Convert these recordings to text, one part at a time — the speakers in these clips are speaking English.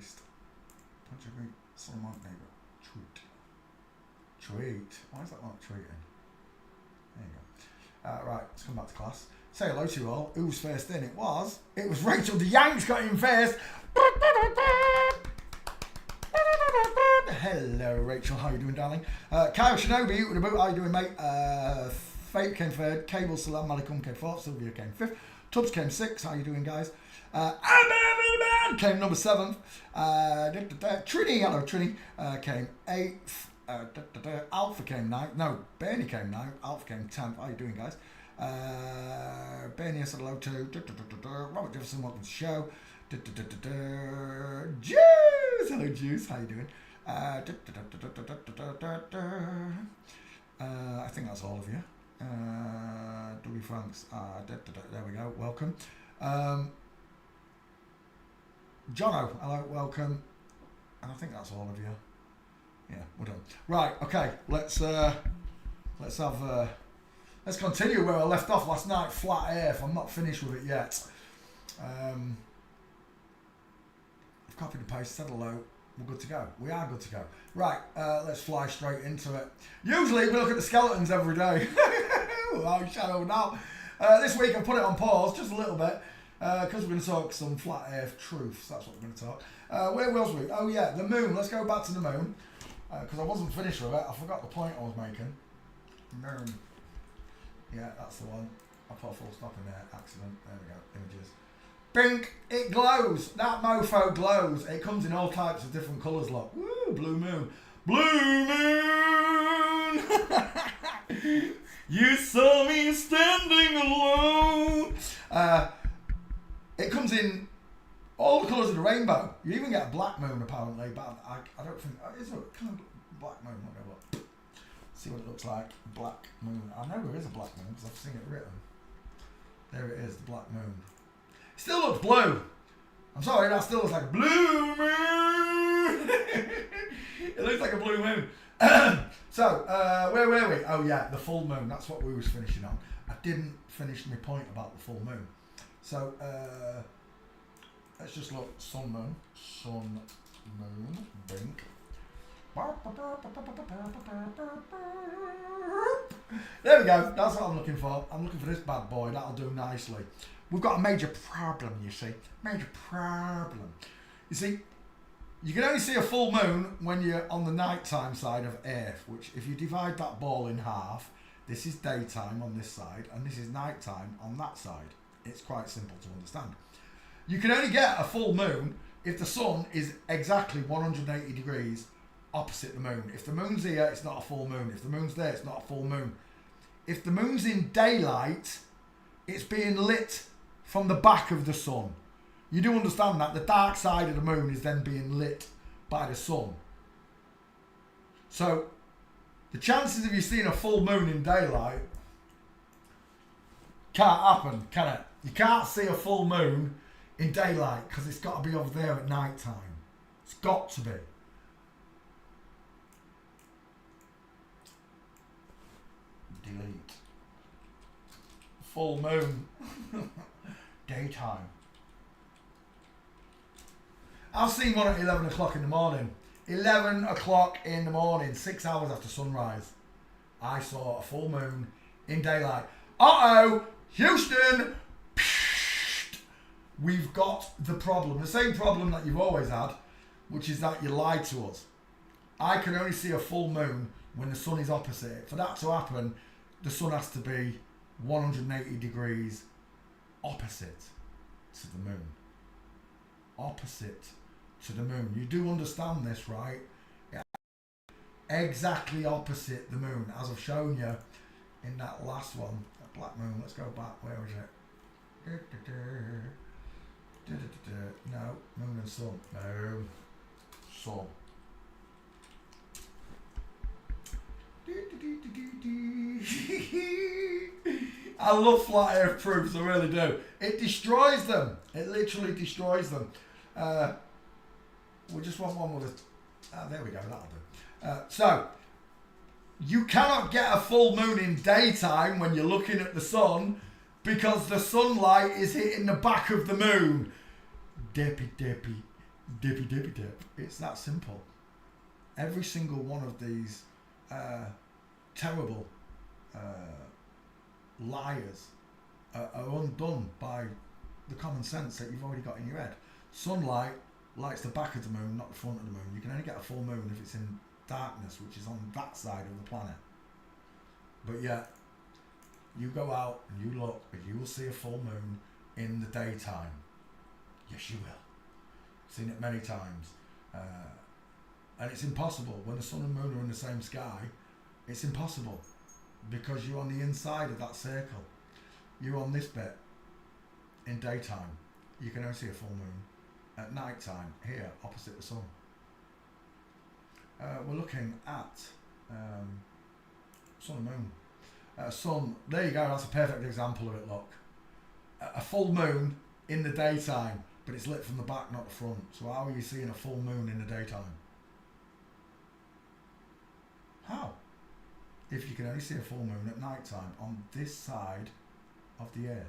Christ. Don't you agree? Someone neighbour. Treat. Why is that not treating? There you go. Right, let's come back to class. Say hello to you all. Who's first in? It was Rachel DeYanks got in first. Hello, Rachel. How you doing, darling? Kyle Shinobi, with the boot. How you doing, mate? Fate came third. Cable Salam Malikum came fourth. Sylvia came fifth. Tubbs came sixth. How you doing, guys? Came number 7th. Trini, hello, Trini, came 8th. Alpha came 9th. No, Bernie came 9th. Alpha came 10th. How you doing, guys? Bernie, I said hello to. Robert Jefferson, welcome to the show. Juice, hello, Juice. How you doing? I think that's all of you. W. Franks. There we go. Welcome. Jono, hello, welcome. And I think that's all of you. Yeah, we're done. Right, okay, let's continue where I left off last night, Flat Earth. I'm not finished with it yet. I've copied and pasted, said hello. We're good to go. We are good to go. Right, let's fly straight into it. Usually we look at the skeletons every day. Oh, shadow now. This week I put it on pause just a little bit because we're going to talk some flat earth truths. That's what we're going to talk. Where was we? Oh yeah, the moon. Let's go back to the moon because I wasn't finished with it. I forgot the point I was making. Moon. Yeah, that's the one. I put a full stop in there. Accident. There we go. Images. Pink, it glows. That mofo glows. It comes in all types of different colours. Look, woo, blue moon. Blue moon. You saw me standing alone. It comes in all the colours of the rainbow. You even get a black moon apparently, but I don't think is there a kind of black moon. Let me have a look. See what it looks like. Black moon. I know there is a black moon because I've seen it written. There it is, the black moon. Still looks blue. I'm sorry, that still looks like a blue moon. It looks like a blue moon. So, where were we? Oh yeah, the full moon. That's what we was finishing on. I didn't finish my point about the full moon. So, let's just look. Sun, moon, blink. There we go. That's what I'm looking for. I'm looking for this bad boy. That'll do nicely. We've got a major problem, you see. Major problem. You see, you can only see a full moon when you're on the nighttime side of Earth, which if you divide that ball in half, this is daytime on this side, and this is nighttime on that side. It's quite simple to understand. You can only get a full moon if the sun is exactly 180 degrees opposite the moon. If the moon's here, it's not a full moon. If the moon's there, it's not a full moon. If the moon's in daylight, it's being lit from the back of the sun. You do understand that the dark side of the moon is then being lit by the sun. So the chances of you seeing a full moon in daylight can't happen, can it? You can't see a full moon in daylight because it's got to be over there at night time. It's got to be. Delete. Full moon. Daytime. I've seen one at 11 o'clock in the morning. 11 o'clock in the morning, 6 hours after sunrise. I saw a full moon in daylight. Uh-oh! Houston! Psst. We've got the problem. The same problem that you've always had, which is that you lied to us. I can only see a full moon when the sun is opposite. For that to happen, the sun has to be 180 degrees opposite to the moon. Opposite to the moon. You do understand this, right? Yeah. Exactly opposite the moon, as I've shown you in that last one. That black moon. Let's go back. Where is it? No. Moon and sun. No. Sun. I love flat earth proofs, I really do. It destroys them. It literally destroys them. We just want one with a... there we go, that'll do. So, you cannot get a full moon in daytime when you're looking at the sun because the sunlight is hitting the back of the moon. Dippy. dippy dippy dip. It's that simple. Every single one of these terrible liars are undone by the common sense that you've already got in your head. Sunlight lights the back of the moon, not the front of the moon. You can only get a full moon if it's in darkness, which is on that side of the planet. But yet, you go out and you look, and you will see a full moon in the daytime. Yes, you will. Seen it many times. And it's impossible. When the sun and moon are in the same sky, it's impossible. Because you're on the inside of that circle. You're on this bit in daytime. You can only see a full moon. At night time, here, opposite the sun. We're looking at sun and moon. Sun, there you go, that's a perfect example of it, look. A full moon in the daytime, but it's lit from the back, not the front. So how are you seeing a full moon in the daytime? How? If you can only see a full moon at night time on this side of the earth.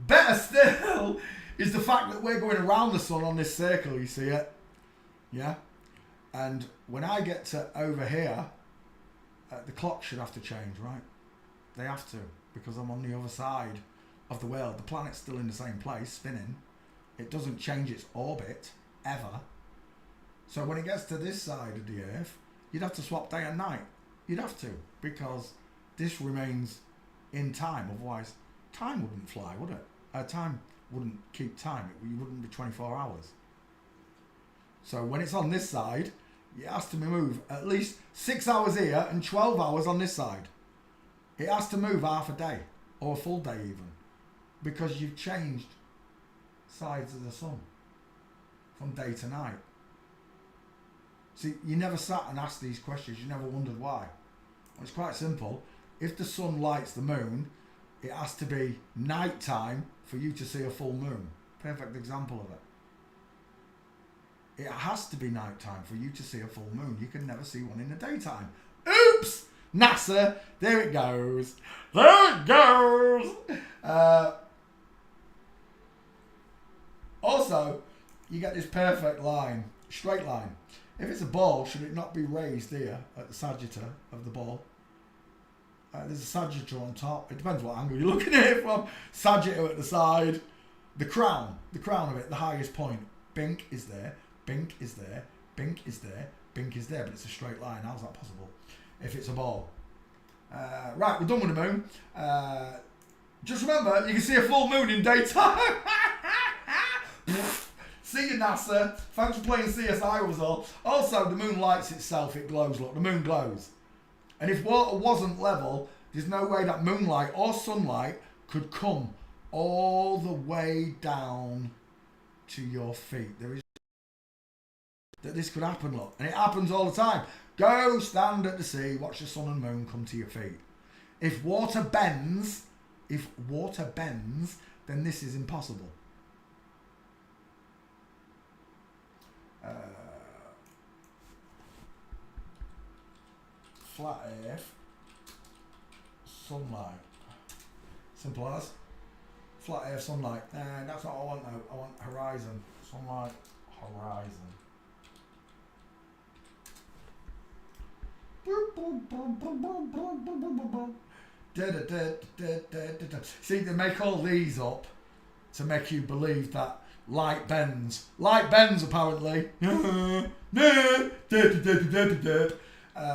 Better still is the fact that we're going around the sun on this circle, you see it? Yeah? And when I get to over here, the clock should have to change, right? They have to, because I'm on the other side of the world. The planet's still in the same place, spinning. It doesn't change its orbit, ever. So when it gets to this side of the earth, you'd have to swap day and night. You'd have to, because this remains in time. Otherwise, time wouldn't fly, would it? Time wouldn't keep time. You wouldn't be 24 hours. So when it's on this side, it has to move at least 6 hours here and 12 hours on this side. It has to move half a day, or a full day even, because you've changed sides of the sun from day to night. See, you never sat and asked these questions. You never wondered why. Well, it's quite simple. If the sun lights the moon, it has to be night time for you to see a full moon. Perfect example of it. It has to be night time for you to see a full moon. You can never see one in the daytime. Oops! NASA, there it goes. There it goes! Also, you get this perfect line, straight line. If it's a ball, should it not be raised here at the sagittal of the ball? There's a sagittal on top. It depends what angle you're looking at it from. Sagittal at the side. The crown of it, the highest point. Bink is there. Bink is there. Bink is there. Bink is there. But it's a straight line. How's that possible? If it's a ball. Right, we're done with the moon. Just remember, you can see a full moon in daytime. See you, NASA. Thanks for playing CSI was all. Also, the moon lights itself. It glows. Look, the moon glows. And if water wasn't level, there's no way that moonlight or sunlight could come all the way down to your feet. There is that this could happen, look. And it happens all the time. Go stand at the sea, watch the sun and moon come to your feet. If water bends, then this is impossible. Flat earth, sunlight. Simple as. Flat earth, sunlight. That's not what I want though. I want horizon. Sunlight, horizon. See, they make all these up to make you believe that light bends. Light bends, apparently.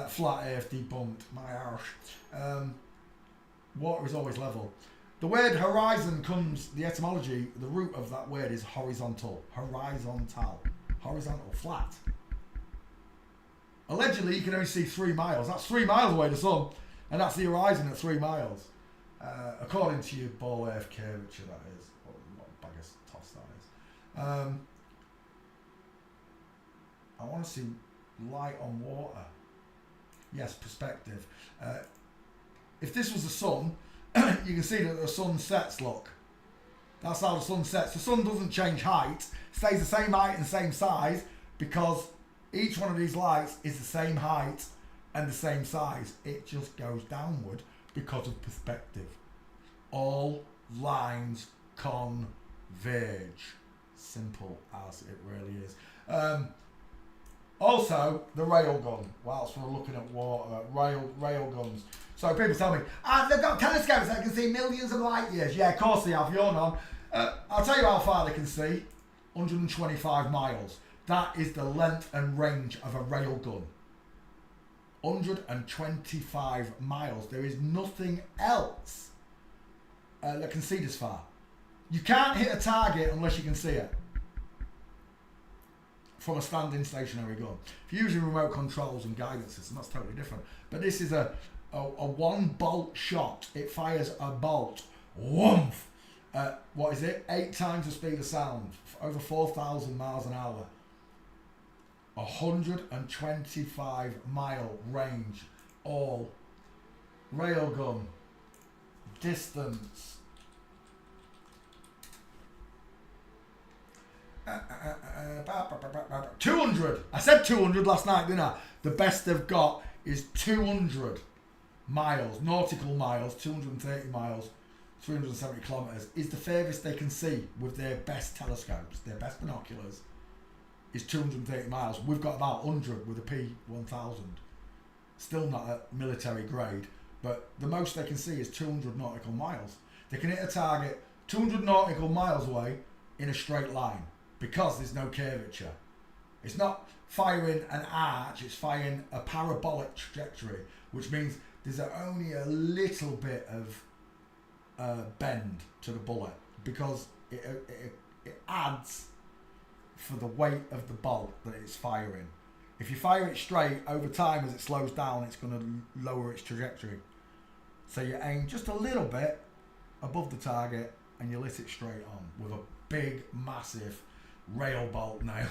Flat earth debunked. My arse. Water is always level. The word horizon comes, the etymology, the root of that word is horizontal. Horizontal. Horizontal, flat. Allegedly, you can only see 3 miles. That's 3 miles away, the sun. And that's the horizon at 3 miles. According to your ball earth curvature, that is. What a bag of toss that is. I want to see light on water. Yes, perspective. If this was the sun, you can see that the sun sets, look. That's how the sun sets. The sun doesn't change height. Stays the same height and same size because each one of these lights is the same height and the same size. It just goes downward because of perspective. All lines converge. Veg. Simple as it really is. Also, the railgun. Whilst we're looking at water, rail guns. So people tell me, they've got telescopes that can see millions of light years. Yeah, of course they have. You're none. I'll tell you how far they can see. 125 miles. That is the length and range of a railgun. 125 miles. There is nothing else that can see this far. You can't hit a target unless you can see it from a standing stationary gun. If you're using remote controls and guidance system, that's totally different. But this is a one bolt shot. It fires a bolt. Woomph! What is it? 8 times the speed of sound. Over 4,000 miles an hour. 125 mile range. All railgun. Distance. 200. I said 200 last night, didn't I? The best they've got is 200 miles, nautical miles, 230 miles, 370 kilometres, is the furthest they can see with their best telescopes, their best binoculars, is 230 miles. We've got about 100 with a P1000. Still not at military grade, but the most they can see is 200 nautical miles. They can hit a target 200 nautical miles away in a straight line because there's no curvature. It's not firing an arch, it's firing a parabolic trajectory, which means there's only a little bit of bend to the bullet because it adds for the weight of the bolt that it's firing. If you fire it straight, over time as it slows down, it's going to lower its trajectory. So you aim just a little bit above the target and you lit it straight on with a big, massive rail bolt nail.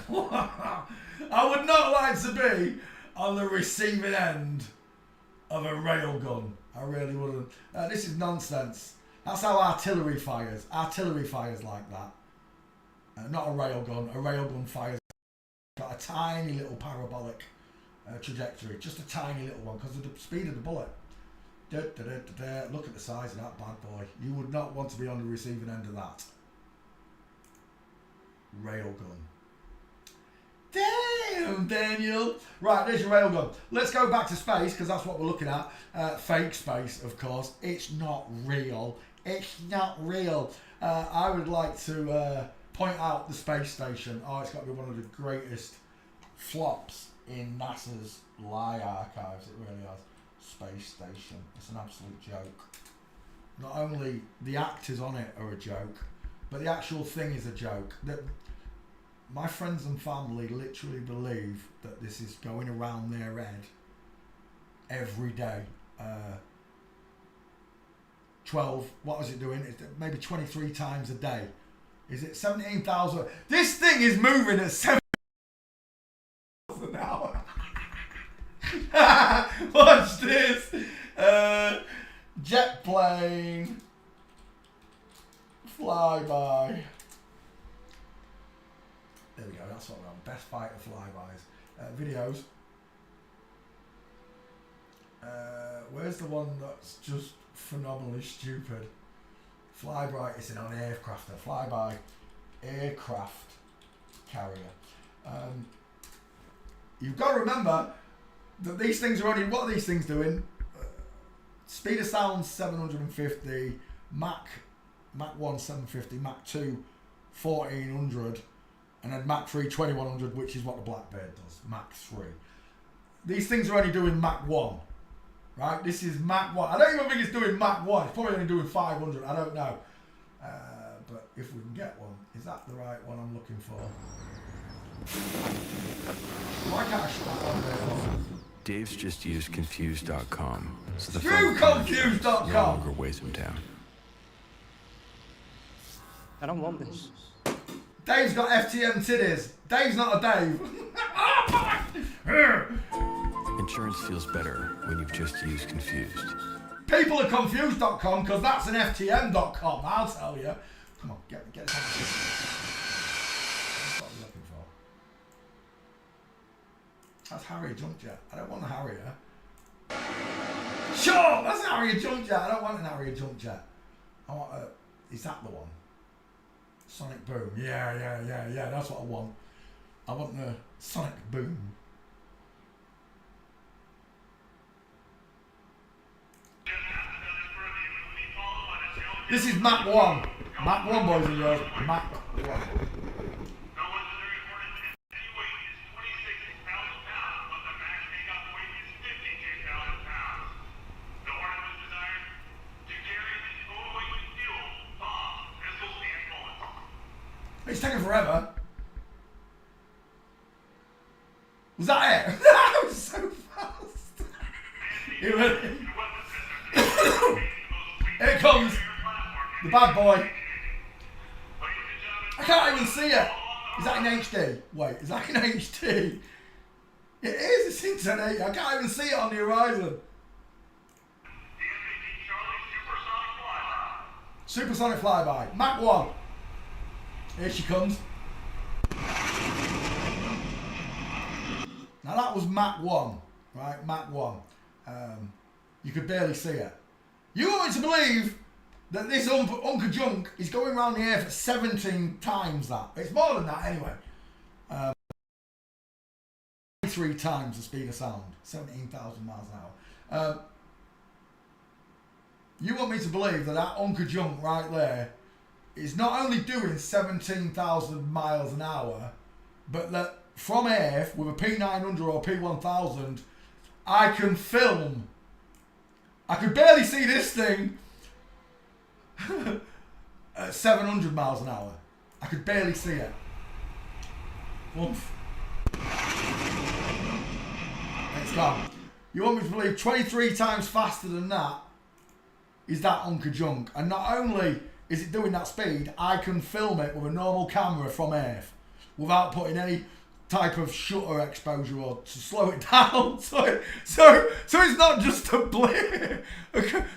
I would not like to be on the receiving end of a rail gun. I really wouldn't. This is nonsense. That's how artillery fires. Artillery fires like that. Not a rail gun. A rail gun fires got a tiny little parabolic trajectory. Just a tiny little one because of the speed of the bullet. Look at the size of that bad boy. You would not want to be on the receiving end of that. Railgun. Damn, Daniel. Right, there's your railgun. Let's go back to space because that's what we're looking at. Fake space, of course. It's not real. It's not real. I would like to point out the space station. Oh, it's got to be one of the greatest flops in NASA's lie archives. It really has. Space station. It's an absolute joke. Not only the actors on it are a joke, but the actual thing is a joke. That my friends and family literally believe that this is going around their head every day. 12, what was it doing? It's maybe 23 times a day. Is it 17,000? This thing is moving at 7,000 an hour. Watch this. Jet plane. Flyby. There we go, that's what we're on. Best fighter flybys. Videos. Where's the one that's just phenomenally stupid? Flyby is on aircraft. A flyby aircraft carrier. You've got to remember that these things are only, what are these things doing? Speed of sound 750, Mach 1 750, Mach 2 1400, and then Mach 3 2100, which is what the Blackbird does, Mach 3. These things are only doing Mach 1, right? This is Mach 1. I don't even think it's doing Mach 1. It's probably only doing 500. I don't know. But if we can get one, is that the right one I'm looking for? Why can't I shut that on there? Dave's just used Confused.com. So the Screw Confused.com! no longer weighs him down. I don't want this. Dave's got FTM titties. Dave's not a Dave. Insurance feels better when you've just used Confused. People are confused.com because that's an FTM.com, I'll tell you. Come on, get it. That's what I'm looking for. That's Harrier jump jet. I don't want a Harrier. Sure, that's an Harrier jump jet. I don't want an Harrier jump jet. I want a... Is that the one? Sonic Boom. Yeah. That's what I want. I want the Sonic Boom. This is Mach 1. Mach 1, boys and girls. Mach 1. It's taking forever. Was that it? That was so fast. Here it comes. The bad boy. I can't even see it. Is that in HD? Wait, is that in HD? It is. It's in 1080. I can't even see it on the horizon. Supersonic flyby. Mach 1. Here she comes. Now that was Mach 1, right? Mach 1. You could barely see it. You want me to believe that this Uncle Junk is going around the Earth at 17 times that. It's more than that anyway. 3 times the speed of sound. 17,000 miles an hour. You want me to believe that that Uncle Junk right there is not only doing 17,000 miles an hour, but that from Earth with a P900 or P1000, I can film. I could barely see this thing at 700 miles an hour. I could barely see it. Oomph. It's gone. You want me to believe 23 times faster than that is that Uncle Junk. And not only is it doing that speed, I can film it with a normal camera from Earth without putting any type of shutter exposure or to slow it down. So it's not just a blip,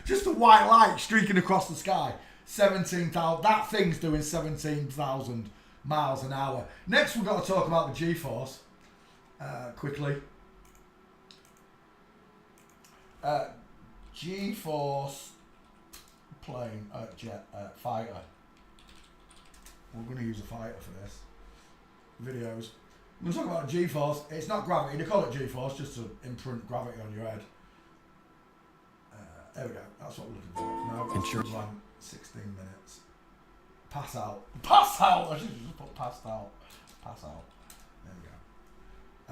just a white light streaking across the sky. 17,000. That thing's doing 17,000 miles an hour. Next, we've got to talk about the G-force quickly. G-force plane jet fighter. We're going to use a fighter for this videos. We're going to talk about G-force. It's not gravity. They call it G-force just to imprint gravity on your head. There we go. That's what we're looking for. No, Insurance. 16 minutes. Pass out. Pass out. I should just put passed out. Pass out. There we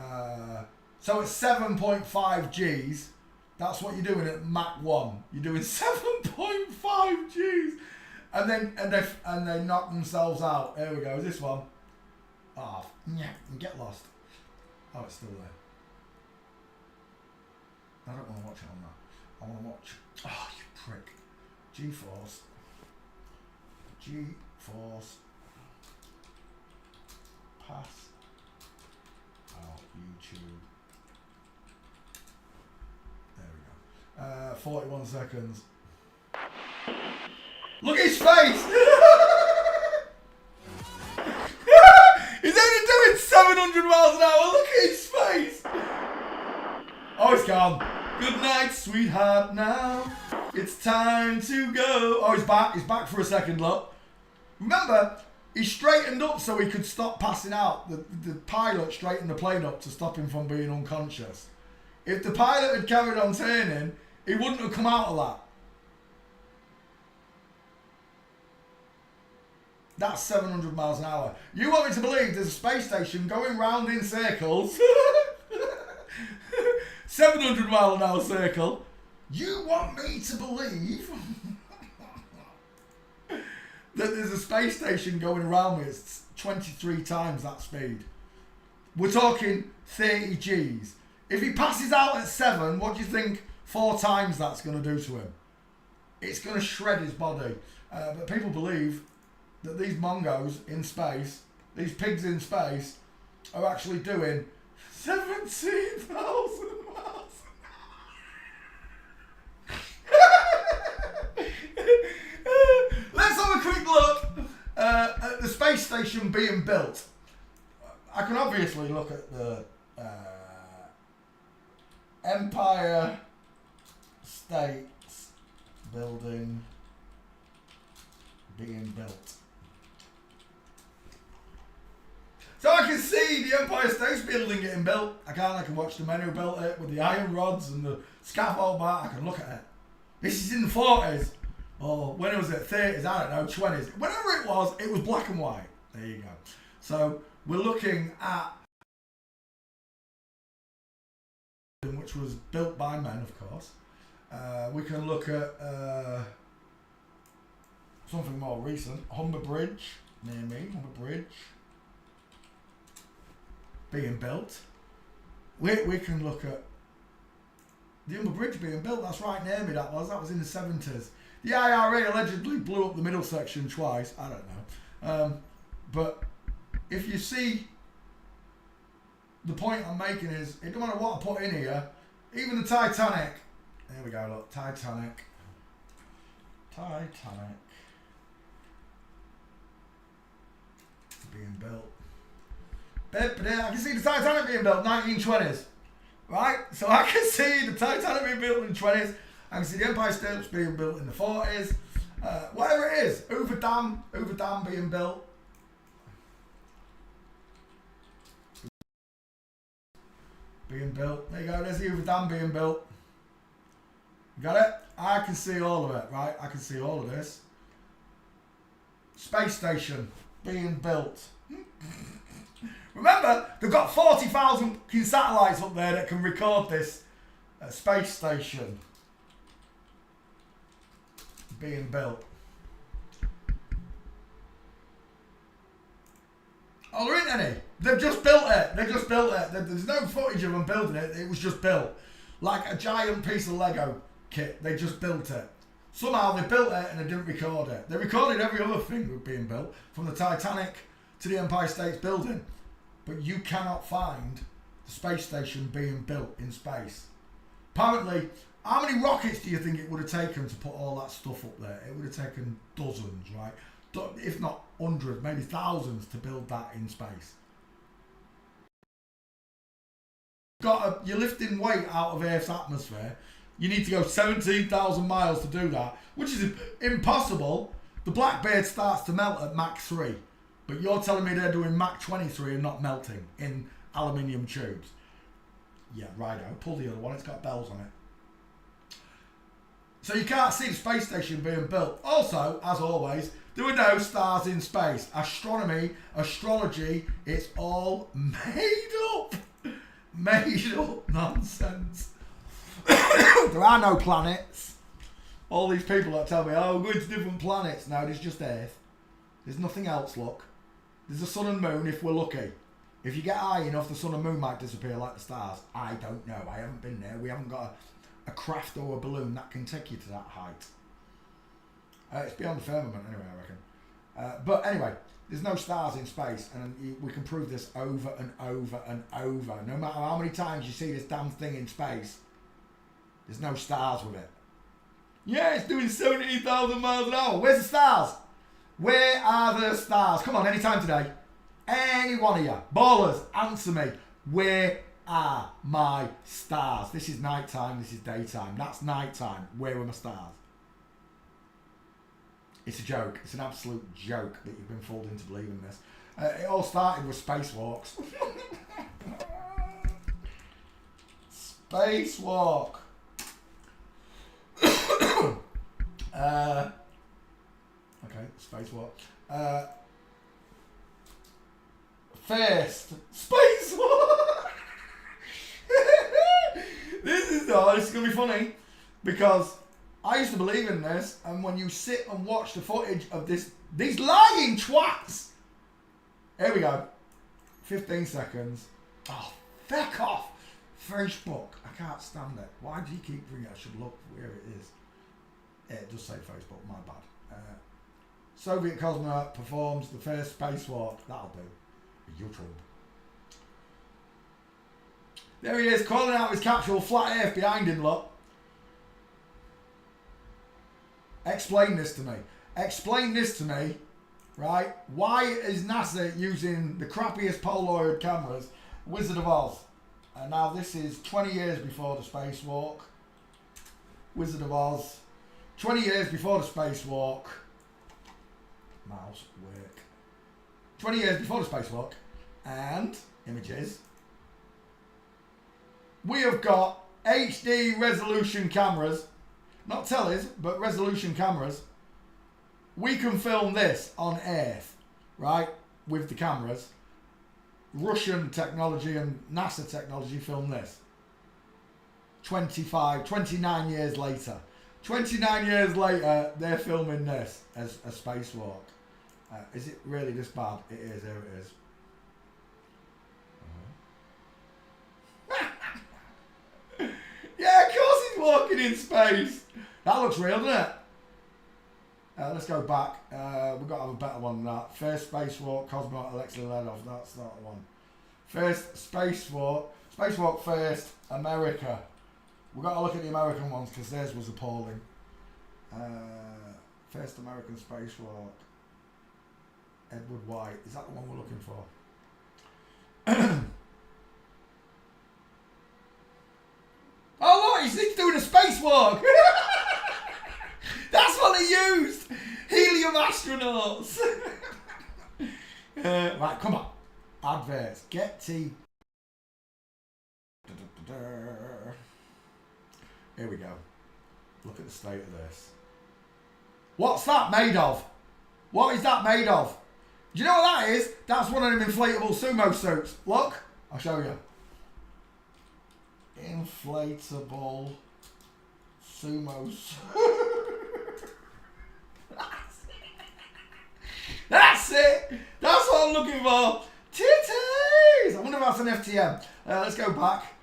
go. So it's 7.5 Gs. That's what you're doing at Mach 1. You're doing 7.5 Gs. And they knock themselves out. There we go. Is this one? Oh, yeah. Get lost. Oh, it's still there. I don't want to watch it on that. I want to watch. Oh, you prick. G-force. G-force. Pass out YouTube. There we go. 41 seconds. Look at his face! He's only doing 700 miles an hour. Look at his face! Oh, it's gone. Good night, sweetheart, now. It's time to go. Oh, he's back. He's back for a second, look. Remember, he straightened up so he could stop passing out. The pilot straightened the plane up to stop him from being unconscious. If the pilot had carried on turning, he wouldn't have come out of that. That's 700 miles an hour. You want me to believe there's a space station going round in circles? 700 mile an hour circle. You want me to believe that there's a space station going around me at 23 times that speed? We're talking 30 Gs. If he passes out at 7, what do you think 4 times that's going to do to him? It's going to shred his body. But people believe that these mongos in space, these pigs in space, are actually doing 17,000 miles. Let's have a quick look at the space station being built. I can obviously look at the Empire State Building being built. see the Empire State Building getting built. I can watch the men who built it with the iron rods and the scaffold bar. I can look at it. This is in the 40s. Or when it was at 30s, I don't know, 20s. Whenever it was black and white. There you go. So we're looking at which was built by men, of course. We can look at something more recent. Humber Bridge, near me. Humber Bridge being built. We can look at the Humber Bridge being built. That's right near me. That was in the 70s. The IRA allegedly blew up the middle section twice. I don't know. But if you see, the point I'm making is, it don't matter what I put in here, even the Titanic. There we go, look, Titanic. Being built. I can see the Titanic being built, 1920s. Right? So I can see the Titanic being built in the 20s. I can see the Empire State being built in the 40s. Whatever it is. Hoover Dam being built. There you go, there's the Hoover Dam being built. You got it? I can see all of it, right? I can see all of this. Space station being built. Remember, they've got 40,000 satellites up there that can record this space station being built. Oh, there ain't any. They've just built it. There's no footage of them building it. It was just built. Like a giant piece of Lego kit. They just built it. Somehow they built it and they didn't record it. They recorded every other thing being built, from the Titanic to the Empire State Building. But you cannot find the space station being built in space. Apparently, how many rockets do you think it would have taken to put all that stuff up there? It would have taken dozens, right? If not hundreds, maybe thousands to build that in space. You're lifting weight out of Earth's atmosphere. You need to go 17,000 miles to do that, which is impossible. The Blackbird starts to melt at Mach 3, but you're telling me they're doing Mach 23 and not melting in aluminium tubes. Yeah, righto. Pull the other one. It's got bells on it. So you can't see the space station being built. Also, as always, there were no stars in space. Astronomy, astrology, it's all made up. Made up nonsense. There are no planets. All these people that tell me, oh, we're going to different planets. No, there's just Earth. There's nothing else, look. There's the sun and moon if we're lucky. If you get high enough, the sun and moon might disappear like the stars. I don't know. I haven't been there. We haven't got a craft or a balloon that can take you to that height. It's beyond the firmament anyway, I reckon. But anyway, there's no stars in space, and we can prove this over and over and over. No matter how many times you see this damn thing in space, there's no stars with it. Yeah, it's doing 17,000 miles an hour. Where's the stars? Where are the stars? Come on, anytime today. Any one of you. Ballers, answer me. Where are my stars? This is nighttime, this is daytime. That's nighttime. Where are my stars? It's a joke. It's an absolute joke that you've been fooled into believing this. It all started with spacewalks. Spacewalk. Okay, spacewalk. First, spacewalk. This is gonna be funny because I used to believe in this, and when you sit and watch the footage of these lying twats. Here we go. 15 seconds. Oh, feck off. Facebook. I can't stand it. Why do you keep bringing it? I should look where it is. Yeah, it does say Facebook. My bad. Soviet cosmonaut performs the first spacewalk. That'll do. YouTube. There he is, calling out his capsule. Flat Earth behind him, look. Explain this to me. Explain this to me, right? Why is NASA using the crappiest Polaroid cameras? Wizard of Oz. And now this is 20 years before the spacewalk. Wizard of Oz. 20 years before the spacewalk. Mouse work. 20 years before the spacewalk. And images. We have got HD resolution cameras, not tellies, but resolution cameras. We can film this on Earth, right, with the cameras. Russian technology and NASA technology film this. 29 years later. 29 years later, they're filming this as a spacewalk. Is it really this bad? It is, here it is. Yeah, of course he's walking in space. That looks real, doesn't it? Let's go back. We've got to have a better one than that. First spacewalk, cosmonaut Alexei Leonov. That's not the one. First spacewalk first, America. We've got to look at the American ones because theirs was appalling. First American spacewalk. Edward White. Is that the one we're looking for? Oh look, he's doing a spacewalk. That's what they used. Helium astronauts. Right, come on. Adverts. Get T. Here we go. Look at the state of this. What's that made of? What is that made of? Do you know what that is? That's one of them inflatable sumo suits. Look, I'll show you. Inflatable sumo suit. That's it. That's what I'm looking for. Titties. I wonder if that's an FTM. Let's go back.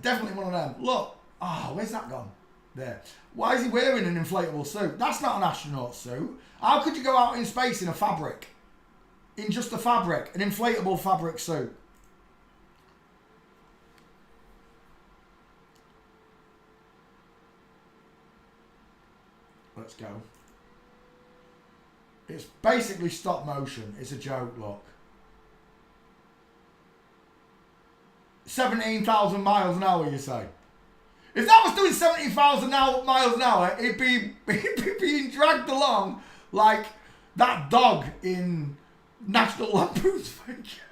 Definitely one of them. Look. Oh, where's that gone? There. Why is he wearing an inflatable suit? That's not an astronaut suit. How could you go out in space in a fabric? In just a fabric. An inflatable fabric suit. Let's go. It's basically stop motion. It's a joke, look. 17,000 miles an hour, you say? If that was doing 70,000 miles an hour, it'd be being dragged along like that dog in National Lampoon's Vacation.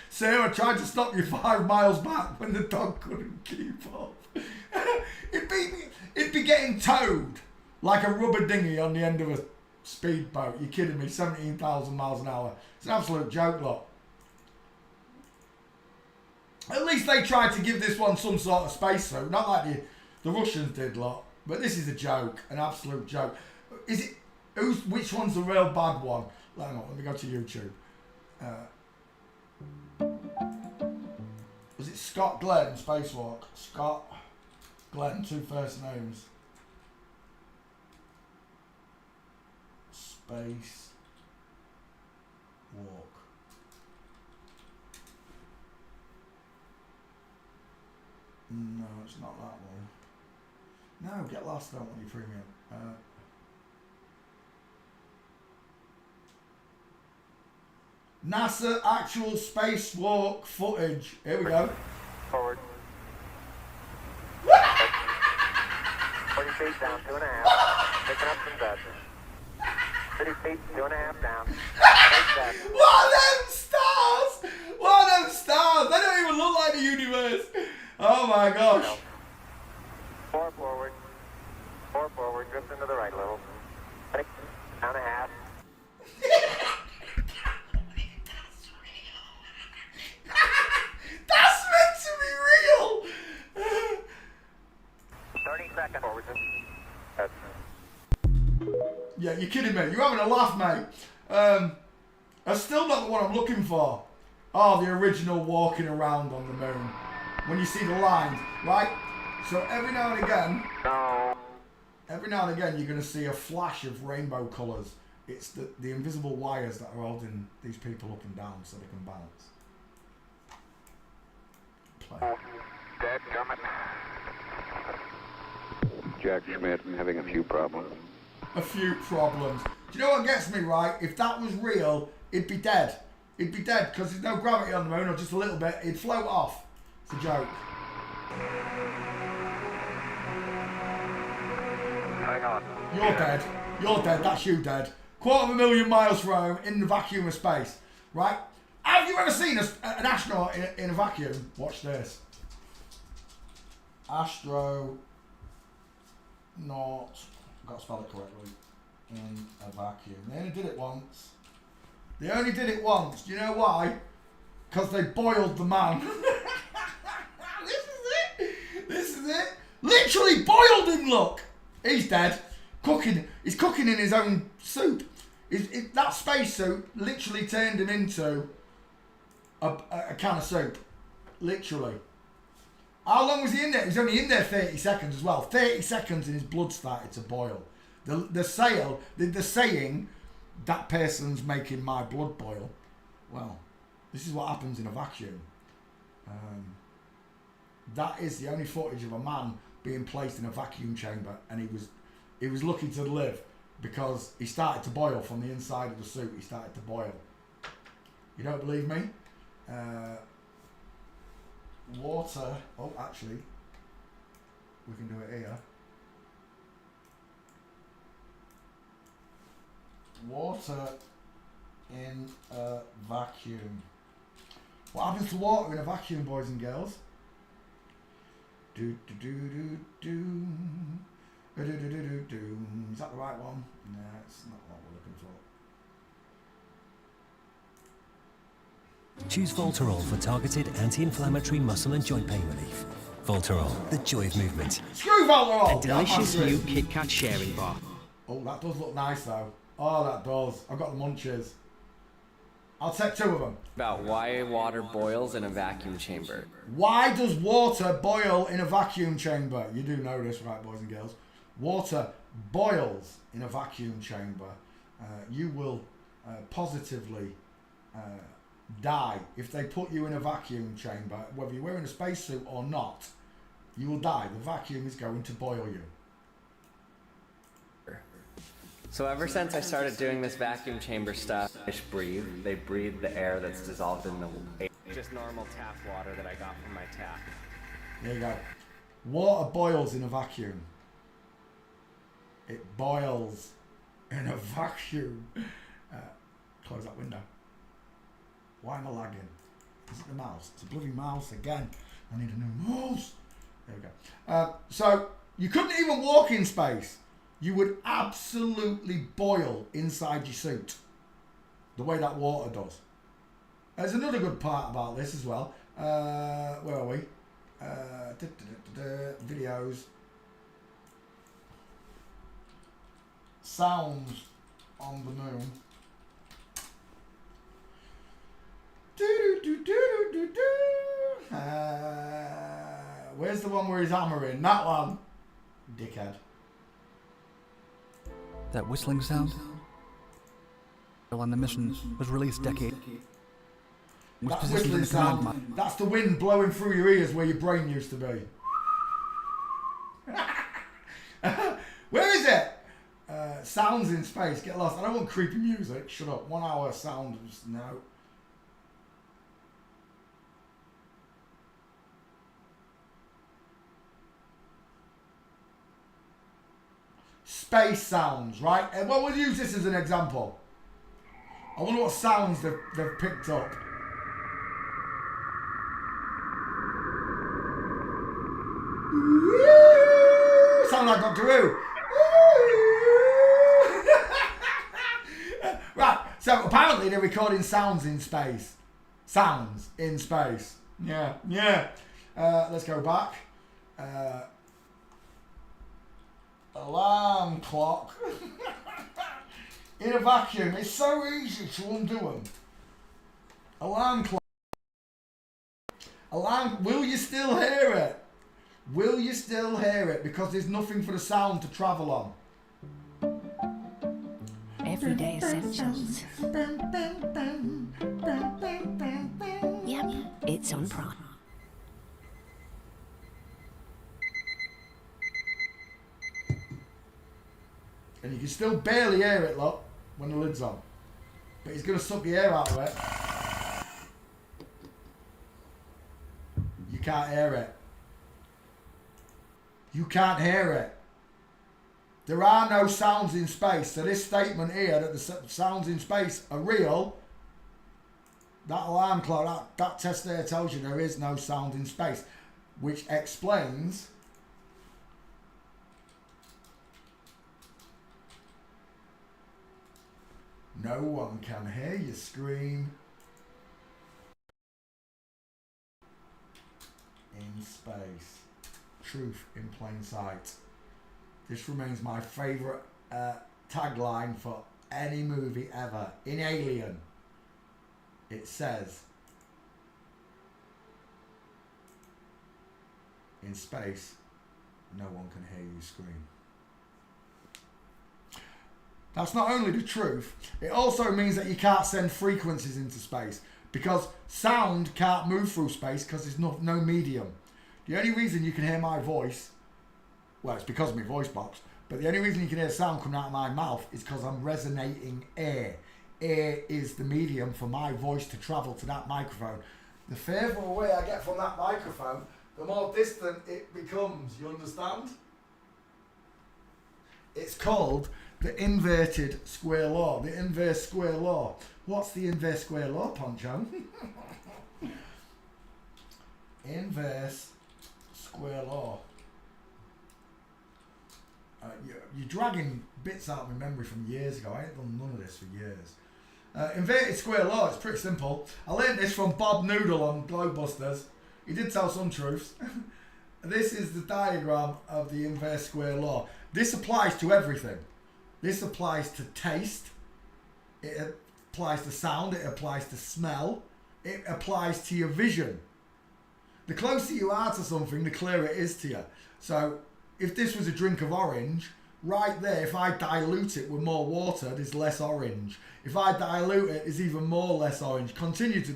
Sarah tried to stop you 5 miles back when the dog couldn't keep up. It'd be getting towed like a rubber dinghy on the end of a speedboat. You're kidding me? 17,000 miles an hour. It's an absolute joke, look. At least they tried to give this one some sort of spacesuit, not like the Russians did, lot. But this is a joke, an absolute joke. Is it? Which one's the real bad one? Hang on, let me go to YouTube. Was it Scott Glenn Spacewalk? Scott Glenn, 2 first names. Space Walk. No, it's not that one. No, get lost, don't want your premium. NASA actual spacewalk footage. Here we go. Forward. 40 feet down, 2.5. Picking up some dust. 30 feet, 2.5 down. What are them stars? What are them stars? They don't even look like the universe. Oh my gosh. 4 forward. 4 forward. Drift into the right a little. 6, down a half. That's meant to be real. 30 seconds forward. Yeah, you're kidding me. You're having a laugh, mate. That's still not the one I'm looking for. Oh, the original walking around on the moon. When you see the lines, right? So every now and again, you're going to see a flash of rainbow colours. It's the invisible wires that are holding these people up and down so they can balance. Play. Dead coming. Jack Schmidt having a few problems. A few problems. Do you know what gets me, right? If that was real, it'd be dead. It'd be dead because there's no gravity on the moon, or just a little bit. It'd float off. It's a joke. Hang on. You're dead. You're dead. That's you dead. 250,000 miles from home in the vacuum of space. Right? Have you ever seen an astronaut in a vacuum? Watch this. Astronaut, I've got to spell it correctly, in a vacuum. They only did it once. They only did it once. Do you know why? Because they boiled the man. This is it. Literally boiled him, look. He's dead. Cooking. He's cooking in his own soup. That spacesuit literally turned him into a can of soup. Literally. How long was he in there? He was only in there 30 seconds as well. 30 seconds and his blood started to boil. The saying, that person's making my blood boil. Well, this is what happens in a vacuum. That is the only footage of a man being placed in a vacuum chamber, and he was lucky to live because he started to boil from the inside of the suit. He started to boil. You don't believe me? Water. Oh, actually, we can do it here. Water in a vacuum. What happens to water in a vacuum, boys and girls? Do do do do do. Do do do do do. Is that the right one? No, it's not what we're looking for. Choose Voltarol for targeted anti-inflammatory muscle and joint pain relief. Voltarol, the joy of movement. Screw Voltarol! A delicious new Kit Kat sharing bar. Oh, that does look nice though. Oh, that does. I've got the munches. I'll take 2 of them. About why water boils in a vacuum chamber. Why does water boil in a vacuum chamber? You do know this, right, boys and girls? Water boils in a vacuum chamber. You will positively die if they put you in a vacuum chamber. Whether you're wearing a spacesuit or not, you will die. The vacuum is going to boil you. So ever since I started doing this vacuum chamber stuff, fish breathe. They breathe the air that's dissolved in the air. Just normal tap water that I got from my tap. There you go. Water boils in a vacuum. It boils in a vacuum. Close that window. Why am I lagging? Is it the mouse? It's a bloody mouse again. I need a new mouse. There we go. So you couldn't even walk in space. You would absolutely boil inside your suit. The way that water does. There's another good part about this as well. Where are we? Videos. Sounds on the moon. Where's the one where he's hammering? That one. Dickhead. That whistling sound on the mission was released decade. That whistling sound, that's the wind blowing through your ears where your brain used to be. Where is it? Sounds in space. Get lost. I don't want creepy music. Shut up. 1 hour sound. No. Space sounds, right? And well, we'll use this as an example. I wonder what sounds they've picked up. Sound like Doctor Who. Right, so apparently they're recording sounds in space. Sounds in space. Yeah, yeah. Let's go back. Alarm clock. In a vacuum. It's so easy to undo them. Alarm clock. Alarm. Will you still hear it? Will you still hear it? Because there's nothing for the sound to travel on. Everyday essentials. Yep, it's on Prime. And you can still barely hear it, look, when the lid's on. But he's going to suck the air out of it. You can't hear it. You can't hear it. There are no sounds in space. So this statement here that the sounds in space are real That alarm clock, that test there tells you there is no sound in space, which explains no one can hear you scream in space. Truth in plain sight. This remains my favourite tagline for any movie ever. In Alien, it says, in space, no one can hear you scream. That's not only the truth, it also means that you can't send frequencies into space, because sound can't move through space because there's no medium. The only reason you can hear my voice, well, it's because of my voice box, but the only reason you can hear sound coming out of my mouth is because I'm resonating air. Air is the medium for my voice to travel to that microphone. The further away I get from that microphone, the more distant it becomes. You understand? It's called the inverted square law. The inverse square law. What's the inverse square law, Poncho? Inverse square law. You're dragging bits out of my memory from years ago. I ain't done none of this for years. Inverted square law, it's pretty simple. I learned this from Bob Noodle on Globebusters. He did tell some truths. This is the diagram of the inverse square law. This applies to everything. This applies to taste. It applies to sound. It applies to smell. It applies to your vision. The closer you are to something, the clearer it is to you. So if this was a drink of orange, right there, if I dilute it with more water, there's less orange. If I dilute it, there's even more less orange. Continue to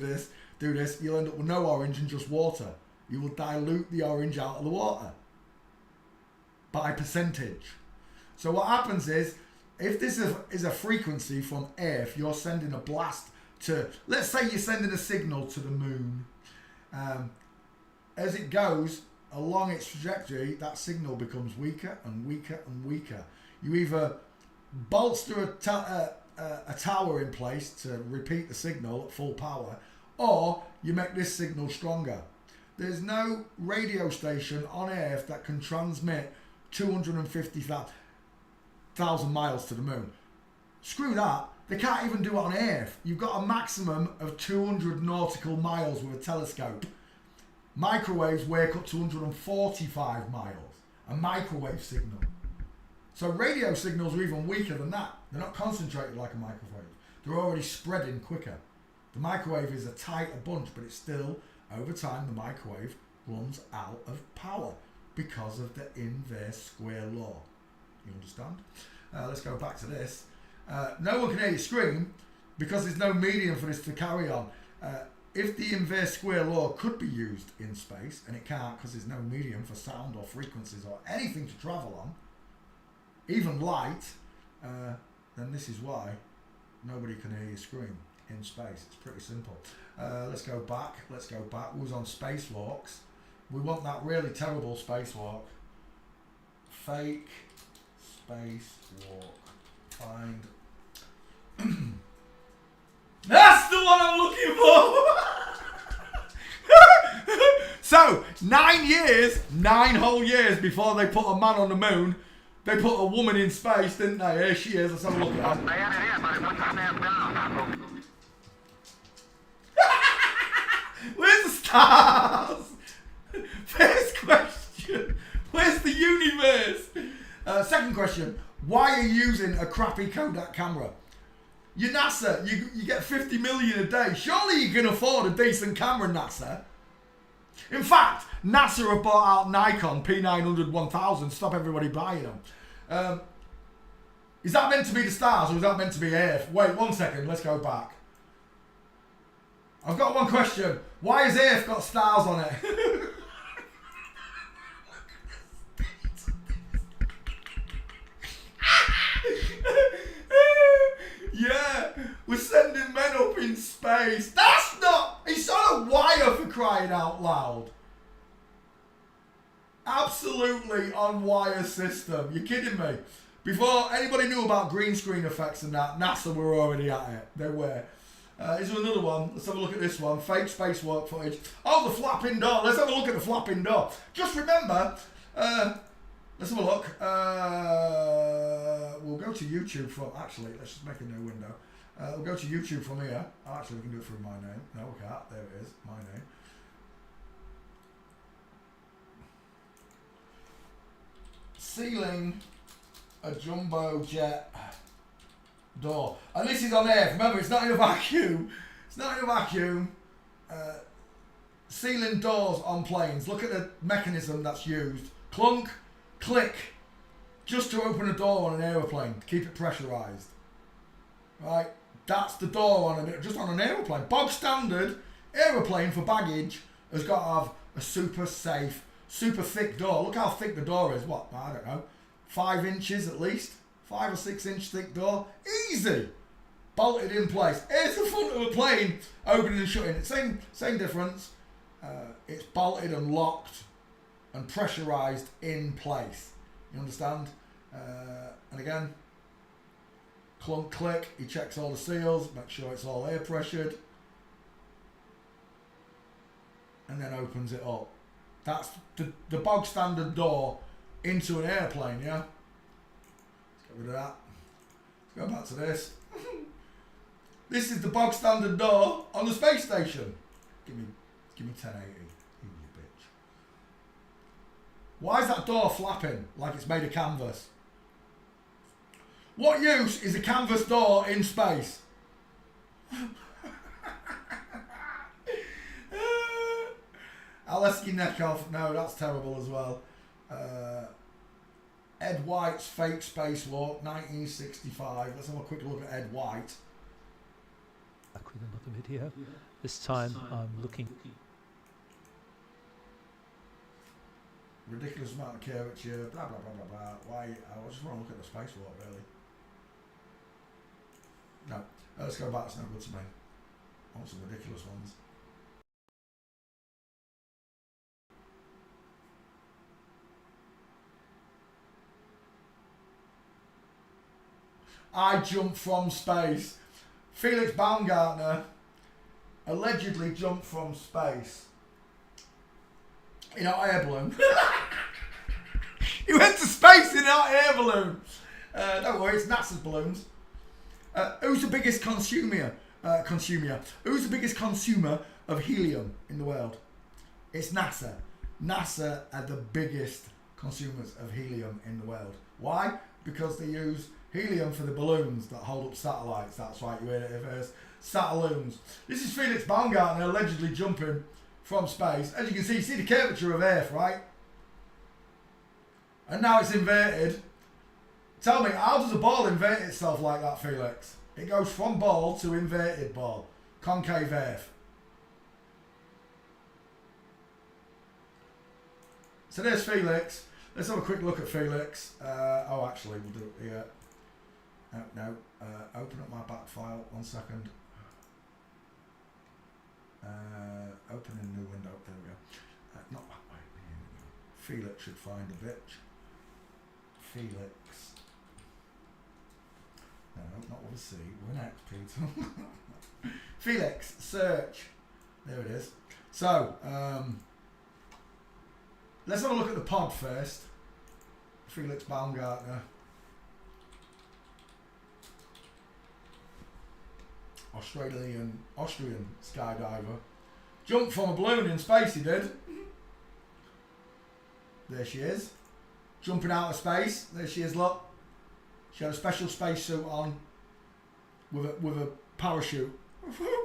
do this, you'll end up with no orange and just water. You will dilute the orange out of the water by percentage. So what happens is, if this is a frequency from air, if you're sending a blast to, let's say you're sending a signal to the moon, as it goes along its trajectory, that signal becomes weaker and weaker and weaker. You either bolster a tower in place to repeat the signal at full power, or you make this signal stronger. There's no radio station on Earth that can transmit 250,000 miles to the moon. Screw that. They can't even do it on Earth. You've got a maximum of 200 nautical miles with a telescope. Microwaves work up to 245 miles. A microwave signal. So radio signals are even weaker than that. They're not concentrated like a microwave. They're already spreading quicker. The microwave is a tighter bunch, but it's still, over time, the microwave runs out of power because of the inverse square law. You understand? Let's go back to this. No one can hear you scream because there's no medium for this to carry on. If the inverse square law could be used in space, and it can't because there's no medium for sound or frequencies or anything to travel on, even light, then this is why nobody can hear you scream in space. It's pretty simple. Let's go back. We was on spacewalks. We want that really terrible spacewalk. Fake spacewalk. Find. That's the one I'm looking for! So, 9 whole years before they put a man on the moon, they put a woman in space, didn't they? Here she is. Let's have a look at her. Where's the stars? First question. Where's the universe? Second question. Why are you using a crappy Kodak camera? You're NASA. You get 50 million a day. Surely you can afford a decent camera, NASA. In fact, NASA have bought out Nikon P900 1000. Stop everybody buying them. Is that meant to be the stars or is that meant to be Earth? Wait 1 second. Let's go back. I've got one question. Why has Earth got stars on it? Yeah, we're sending men up in space. That's not... It's on a wire, for crying out loud. Absolutely on wire system. You're kidding me. Before anybody knew about green screen effects and that, NASA were already at it. They were. Here's another one. Let's have a look at this one. Fake spacewalk footage. Oh, the flapping door. Let's have a look at the flapping door. Just remember, let's have a look. We'll go to YouTube from, actually, let's just make a new window. We'll go to YouTube from here. Oh, actually, we can do it through my name. No, we can't. There it is. My name. Sealing a jumbo jet door. And this is on air. Remember, it's not in a vacuum. It's not in a vacuum. Sealing doors on planes. Look at the mechanism that's used. Clunk, click. Just to open a door on an aeroplane. To keep it pressurised. Right? That's the door on just on an aeroplane. Bog standard aeroplane for baggage has got to have a super safe, super thick door. Look how thick the door is. What? I don't know. 5 inches at least. 5 or 6 inch thick door. Easy. Bolted in place. Here's the front of a plane. Opening and shutting. Same difference. It's bolted and locked and pressurised in place. You understand? And again, clunk, click. He checks all the seals. Make sure it's all air pressured. And then opens it up. That's the bog standard door into an airplane, yeah? Let's get rid of that. Let's go back to this. This is the bog standard door on the space station. Give me 1080. You bitch. Why is that door flapping like it's made of canvas? What use is a canvas door in space? Aleski Nekov, no, that's terrible as well. Ed White's Fake Spacewalk, 1965. Let's have a quick look at Ed White. Back with another video. This time I'm looking. Ridiculous amount of curvature, blah blah blah blah blah. Why? I just want to look at the spacewalk, really. No, let's go back. It's no good to me. I want some ridiculous ones. I jumped from space. Felix Baumgartner allegedly jumped from space in an air balloon. He went to space in an air balloon. Don't worry, it's NASA's balloons. Who's the biggest consumer? Who's the biggest consumer of helium in the world? It's NASA. NASA are the biggest consumers of helium in the world. Why? Because they use helium for the balloons that hold up satellites. That's right, you heard it first. Satelloons. This is Felix Baumgartner allegedly jumping from space. As you can see the curvature of Earth, right? And now it's inverted. Tell me, how does a ball invert itself like that, Felix? It goes from ball to inverted ball. Concave Earth. So there's Felix. Let's have a quick look at Felix. Oh, actually, we'll do it here. No. Open up my back file. 1 second. Open a new window. There we go. Not that way. Felix should find a bitch. Felix. No, not with a C. With an X, Peter. Felix. Search. There it is. So, let's have a look at the pod first. Felix Baumgartner. Austrian skydiver. Jumped from a balloon in space, he did. There she is. Jumping out of space. There she is, look. She had a special spacesuit on with a parachute.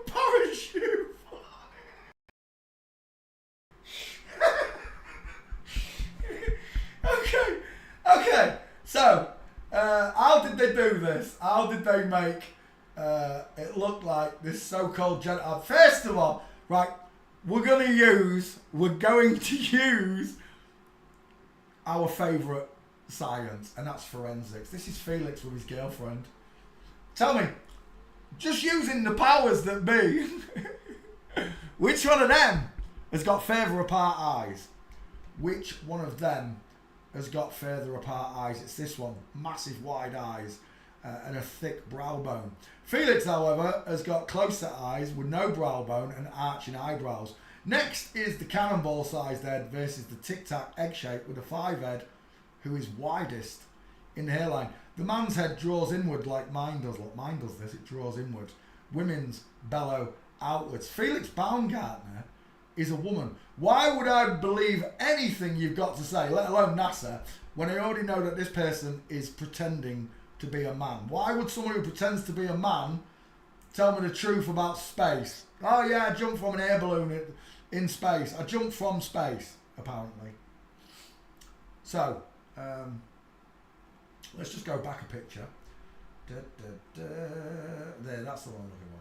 Parachute! Okay. So, how did they do this? How did they make it look like this so-called gentleman? First of all, right, we're going to use our favourite science, and that's forensics. This is Felix with his girlfriend. Tell me, just using the powers that be, which one of them has got further apart eyes? Which one of them has got further apart eyes? It's this one. Massive wide eyes. and a thick brow bone. Felix, however, has got close-set eyes with no brow bone and arching eyebrows. Next is the cannonball-sized head versus the tic-tac egg shape with a 5 head, who is widest in the hairline. The man's head draws inward like mine does. Look, mine does this, it draws inward. Women's bellow outwards. Felix Baumgartner is a woman. Why would I believe anything you've got to say, let alone NASA, when I already know that this person is pretending to be a man? Why would someone who pretends to be a man tell me the truth about space? Oh yeah, I jumped from an air balloon in space. I jumped from space, apparently. So, let's just go back a picture. There, that's the one I'm looking for.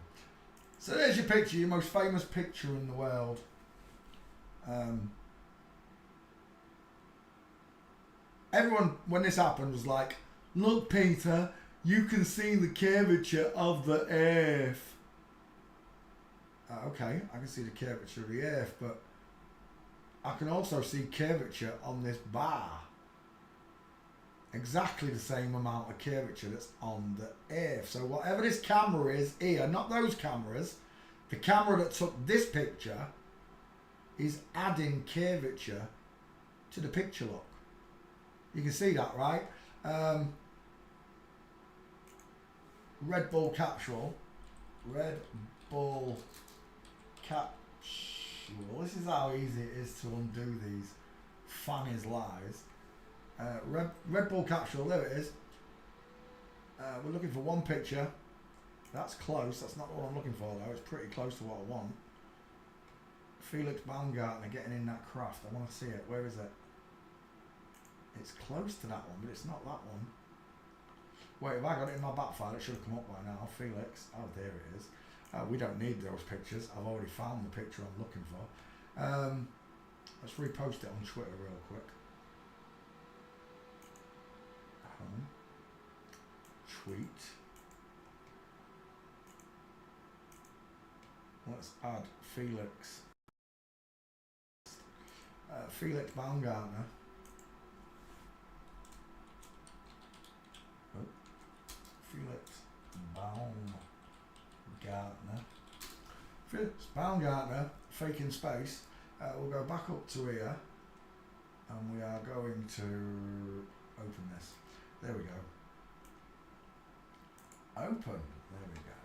So there's your picture, your most famous picture in the world. Everyone, when this happened, was like, look, Peter, you can see the curvature of the Earth. Okay, I can see the curvature of the Earth, but I can also see curvature on this bar. Exactly the same amount of curvature that's on the Earth. So whatever this camera is here, not those cameras, the camera that took this picture is adding curvature to the picture look. You can see that, right? Red Bull capsule. Red Bull capsule. This is how easy it is to undo these Fanny's lies. Red Bull capsule, there it is. We're looking for one picture. That's close. That's not what I'm looking for though. It's pretty close to what I want. Felix Baumgartner getting in that craft. I want to see it. Where is it? It's close to that one, but it's not that one. Wait, if I got it in my back file, it should have come up by now. Felix. Oh, there it is. We don't need those pictures. I've already found the picture I'm looking for. Let's repost it on Twitter real quick. Tweet. Let's add Felix. Felix Baumgartner. Oh. Felix Baumgartner. Felix Baumgartner, faking space. We'll go back up to here and we are going to open this. There we go. Open. There we go.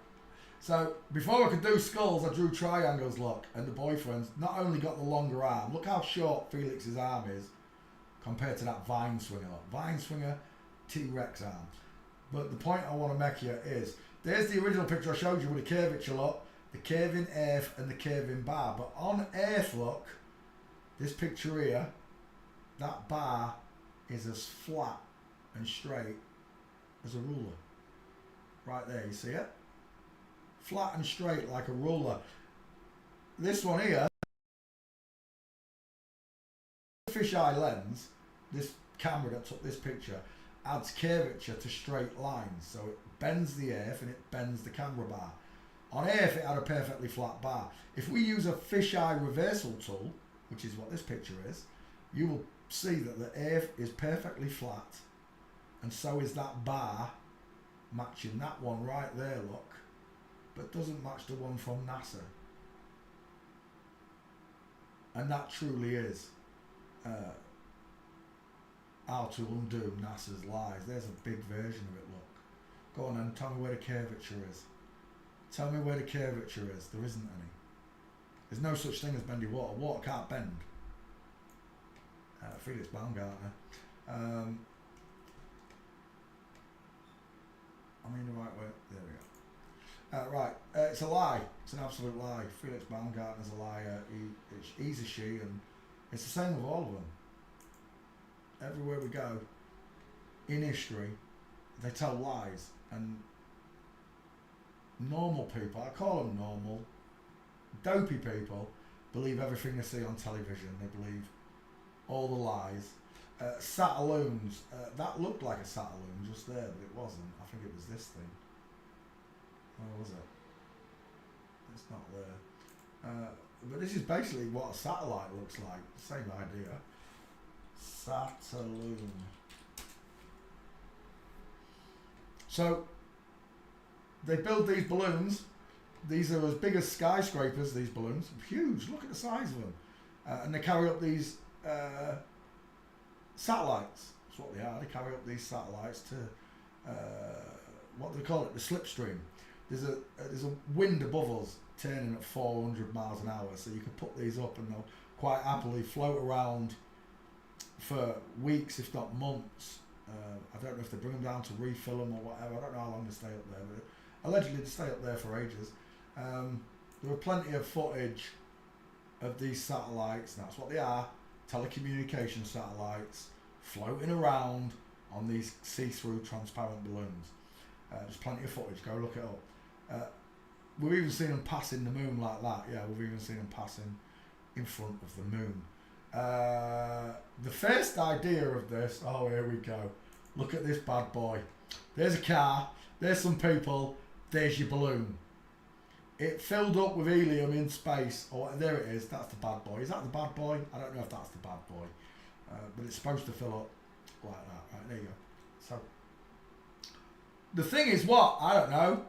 So, before I could do skulls, I drew triangles, look. And the boyfriend's not only got the longer arm. Look how short Felix's arm is compared to that Vine Swinger. Look. Vine Swinger, T-Rex arm. But the point I want to make here is, there's the original picture I showed you with the curvature, look. The curving Earth and the curving bar. But on Earth, look, this picture here, that bar is as flat and straight as a ruler. Right there, you see it? Flat and straight like a ruler. This one here, fisheye lens, this camera that took this picture, adds curvature to straight lines. So it bends the Earth and it bends the camera bar. On Earth, it had a perfectly flat bar. If we use a fisheye reversal tool, which is what this picture is, you will see that the Earth is perfectly flat, and so is that bar, matching that one right there, look, but doesn't match the one from NASA. And that truly is how to undo NASA's lies. There's a big version of it, look. Go on and tell me where the curvature is. Tell me where the curvature is. There isn't any. There's no such thing as bendy water. Water can't bend. Felix Baumgartner. I mean the right way. There we go. Right. It's a lie. It's an absolute lie. Felix Baumgartner's a liar. He's a she, and it's the same with all of them. Everywhere we go in history, they tell lies, and normal people, I call them normal, dopey people, believe everything they see on television. They believe all the lies. Satelloons, that looked like a Satelloon just there, but it wasn't. I think it was this thing. Where was it? It's not there. But this is basically what a satellite looks like. Same idea. Satelloon. So they build these balloons. These are as big as skyscrapers, these balloons. Huge, look at the size of them. And they carry up these satellites. That's what they are. They carry up these satellites to, what do they call it? The slipstream. There's a wind above us turning at 400 miles an hour. So you can put these up and they'll quite happily float around for weeks, if not months. I don't know if they bring them down to refill them or whatever. I don't know how long they stay up there, but allegedly they stay up there for ages. There are plenty of footage of these satellites. That's what they are, telecommunication satellites floating around on these see-through transparent balloons. There's plenty of footage, go look it up. We've even seen them passing the moon like that. Yeah, we've even seen them passing in front of the moon. The first idea of this, oh here we go, look at this bad boy. There's a car, there's some people, there's your balloon. It filled up with helium in space. Oh, there it is, that's the bad boy. Is that the bad boy? I don't know if that's the bad boy, but it's supposed to fill up like that. Right, there you go. So the thing is what? I don't know.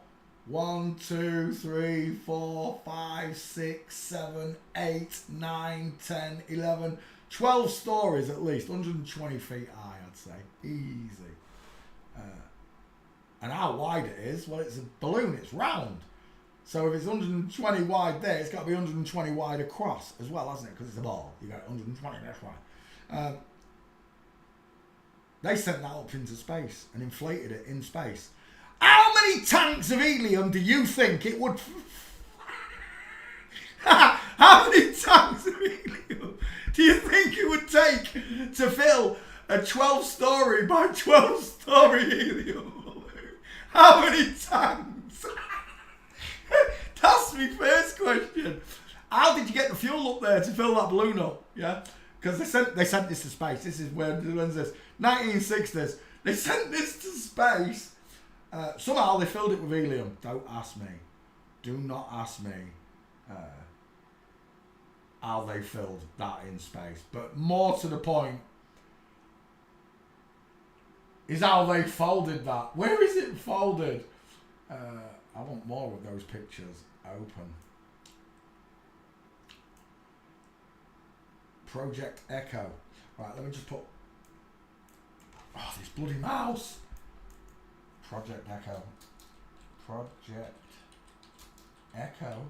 1, 2, 3, 4, 5, 6, 7, 8, 9, 10, 11, 12 stories at least. 120 feet high, I'd say. Easy. And how wide it is? Well, it's a balloon. It's round. So if it's 120 wide there, it's got to be 120 wide across as well, hasn't it? Because it's a ball. You got 120 this wide. They sent that up into space and inflated it in space. How many tanks of helium do you think it would... How many tanks of helium do you think it would take to fill a 12-story by 12-story helium balloon? How many tanks? That's my first question. How did you get the fuel up there to fill that balloon up? Yeah, because they sent this to space. This is when's this? 1960s. They sent this to space. Somehow they filled it with helium. Don't ask me. Do not ask me how they filled that in space. But more to the point is how they folded that. Where is it folded? I want more of those pictures open. Project Echo. Right, let me just put... Oh, this bloody mouse! Project Echo. Project Echo.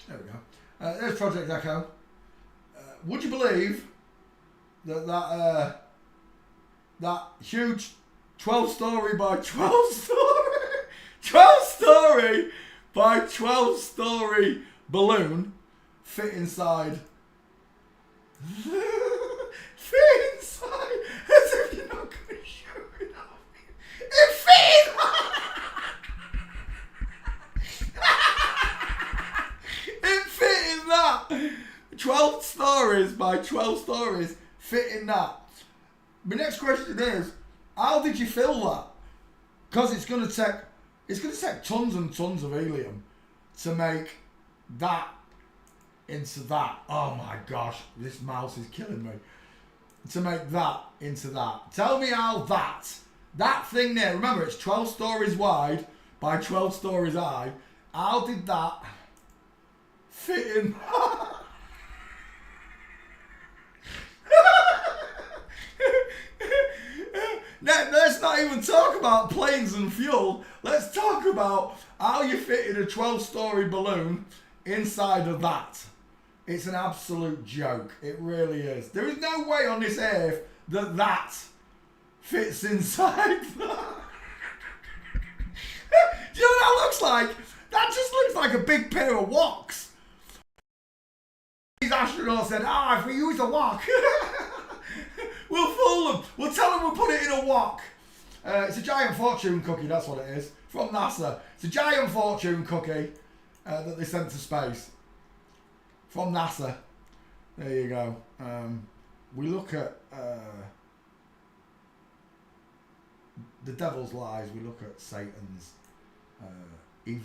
There we go. There's Project Echo. Would you believe that that huge 12-story by 12-story by 12-story balloon fit inside? Fit inside as if you're not going to show it off. It fit in it fit in that. 12 stories by 12 stories fit in that. My next question is, how did you fill that? Because it's going to take tons and tons of helium to make that into that. Oh my gosh, this mouse is killing me. To make that into that. Tell me how that thing there, remember it's 12 stories wide by 12 stories high. How did that fit in? Now, let's not even talk about planes and fuel. Let's talk about how you fitted a 12-story balloon inside of that. It's an absolute joke. It really is. There is no way on this earth that fits inside that. Do you know what that looks like? That just looks like a big pair of woks. These astronauts said, if we use a wok, we'll fool them. We'll tell them we'll put it in a wok. It's a giant fortune cookie, that's what it is. From NASA. It's a giant fortune cookie that they sent to space. From NASA. There you go. We look at the devil's lies. We look at Satan's evil.